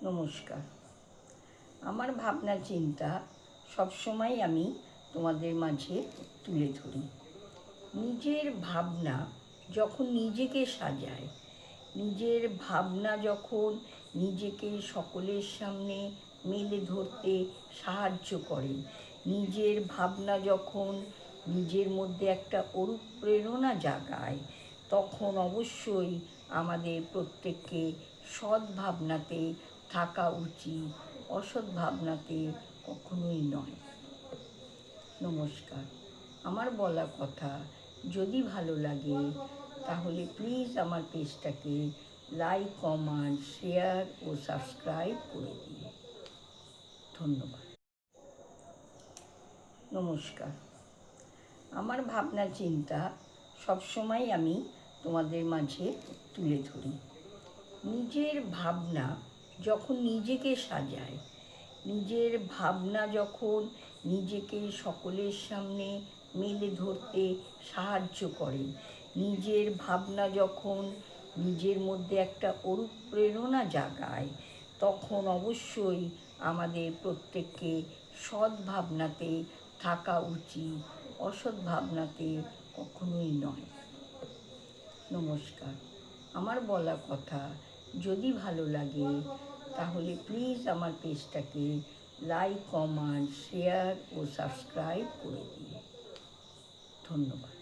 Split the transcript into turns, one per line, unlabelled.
নমস্কার। আমার ভাবনা চিন্তা সবসময় আমি তোমাদের মাঝে তুলে ধরি। নিজের ভাবনা যখন নিজেকে সাজায়, নিজের ভাবনা যখন নিজেকে সকলের সামনে মেলে ধরতে সাহায্য করে, নিজের ভাবনা যখন নিজের মধ্যে একটা অনুপ্রেরণা জাগায়, তখন অবশ্যই আমাদের প্রত্যেককে সৎ ভাবনাতে থাকা উচিত, অসৎ ভাবনাতে কখনোই নয়। নমস্কার। আমার বলা কথা যদি ভালো লাগে তাহলে প্লিজ আমার পেজটাকে লাইক, কমেন্ট, শেয়ার ও সাবস্ক্রাইব করে দিন। ধন্যবাদ। নমস্কার। আমার ভাবনা চিন্তা সবসময় আমি তোমাদের মাঝে তুলে ধরি। নিজের ভাবনা যখন নিজেকে সাজায়, নিজের ভাবনা যখন নিজেকে সকলের সামনে মেলে ধরতে সাহায্য করে, নিজের ভাবনা যখন নিজের মধ্যে একটা অনুপ্রেরণা জাগায়, তখন অবশ্যই আমাদের প্রত্যেককে সৎ ভাবনাতে থাকা উচিত, অসৎ ভাবনাতে কখনোই নয়। নমস্কার। আমার বলা কথা যদি ভালো লাগে তাহলে প্লিজ আমার পেজটাকে লাইক, কমেন্ট, শেয়ার ও সাবস্ক্রাইব করে দিন। ধন্যবাদ।